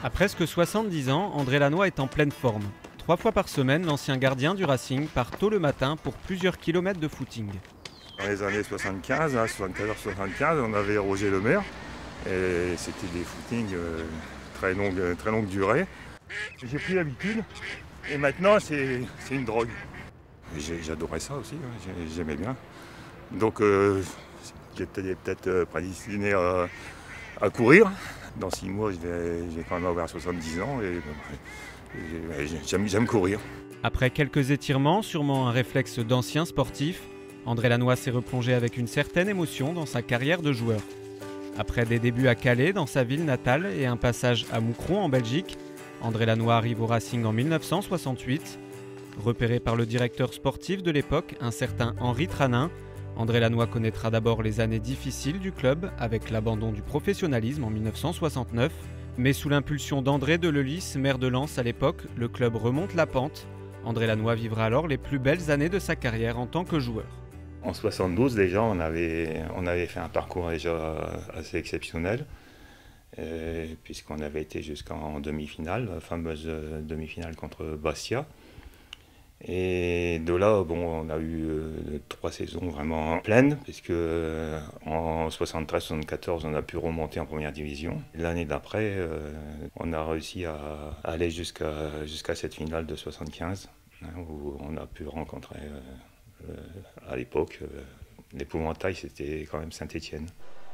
À presque 70 ans, André Lannoy est en pleine forme. 3 fois par semaine, l'ancien gardien du Racing part tôt le matin pour plusieurs kilomètres de footing. Dans les années 75, 74-75, on avait Roger Lemaire et c'était des footings très longue durée. J'ai pris l'habitude et maintenant c'est une drogue. J'adorais ça aussi, j'aimais bien. Donc j'étais peut-être prédestiné à courir. Dans 6 mois, je vais quand même avoir 70 ans et j'aime courir. Après quelques étirements, sûrement un réflexe d'ancien sportif, André Lannoy s'est replongé avec une certaine émotion dans sa carrière de joueur. Après des débuts à Calais, dans sa ville natale, et un passage à Moucron en Belgique, André Lannoy arrive au Racing en 1968. Repéré par le directeur sportif de l'époque, un certain Henri Tranin, André Lannoy connaîtra d'abord les années difficiles du club avec l'abandon du professionnalisme en 1969. Mais sous l'impulsion d'André Deleulis, maire de Lens à l'époque, le club remonte la pente. André Lannoy vivra alors les plus belles années de sa carrière en tant que joueur. En 72 déjà, on avait fait un parcours déjà assez exceptionnel, puisqu'on avait été jusqu'en demi-finale, la fameuse demi-finale contre Bastia. Et de là, on a eu 3 saisons vraiment pleines, puisque en 73-74, on a pu remonter en première division. L'année d'après, on a réussi à aller jusqu'à cette finale de 75, où on a pu rencontrer, à l'époque, l'épouvantail, c'était quand même Saint-Étienne.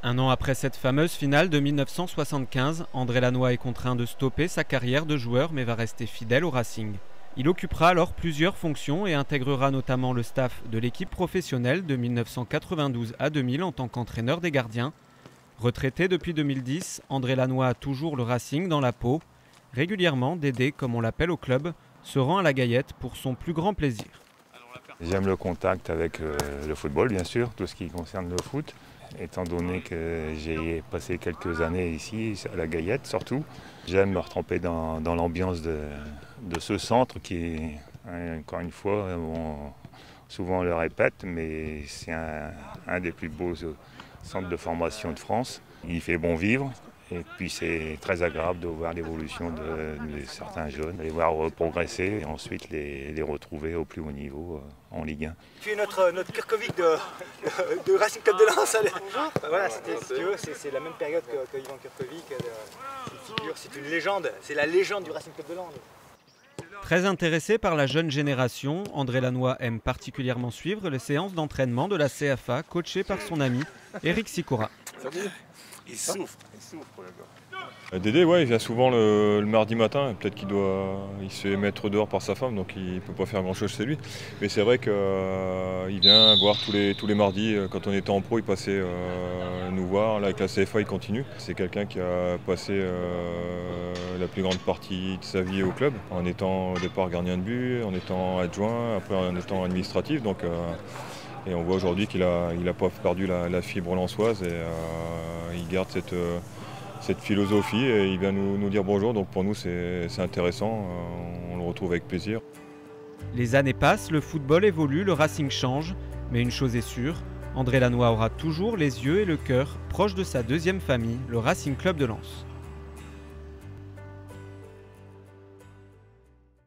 Un an après cette fameuse finale de 1975, André Lannoy est contraint de stopper sa carrière de joueur, mais va rester fidèle au Racing. Il occupera alors plusieurs fonctions et intégrera notamment le staff de l'équipe professionnelle de 1992 à 2000 en tant qu'entraîneur des gardiens. Retraité depuis 2010, André Lannoy a toujours le Racing dans la peau. Régulièrement, Dédé, comme on l'appelle au club, se rend à la Gaillette pour son plus grand plaisir. J'aime le contact avec le football, bien sûr, tout ce qui concerne le foot. Étant donné que j'ai passé quelques années ici, à la Gaillette surtout, j'aime me retremper dans l'ambiance de ce centre qui, encore une fois, souvent on le répète, mais c'est un des plus beaux centres de formation de France. Il fait bon vivre. Et puis c'est très agréable de voir l'évolution de certains jeunes, de les voir progresser et ensuite les retrouver au plus haut niveau en Ligue 1. Tu es notre Kirkovic de Racing Club de Lens. Voilà, si tu veux, c'est la même période que Ivan Kirkovic. C'est une légende, c'est la légende du Racing Club de Lens. Très intéressé par la jeune génération, André Lannoy aime particulièrement suivre les séances d'entraînement de la CFA, coachées par son ami Éric Sicora. Il souffre le gars. Dédé, ouais, il vient souvent le mardi matin. Peut-être il se fait mettre dehors par sa femme, donc il ne peut pas faire grand-chose chez lui. Mais c'est vrai qu'il vient voir tous les mardis. Quand on était en pro, il passait nous voir. Là, avec la CFA, il continue. C'est quelqu'un qui a passé la plus grande partie de sa vie au club, en étant au départ gardien de but, en étant adjoint, après en étant administratif. Et on voit aujourd'hui qu'il n'a pas perdu la fibre lensoise et il garde cette philosophie et il vient nous dire bonjour. Donc pour nous c'est intéressant, on le retrouve avec plaisir. Les années passent, le football évolue, le Racing change, mais une chose est sûre, André Lannoy aura toujours les yeux et le cœur proches de sa deuxième famille, le Racing Club de Lens.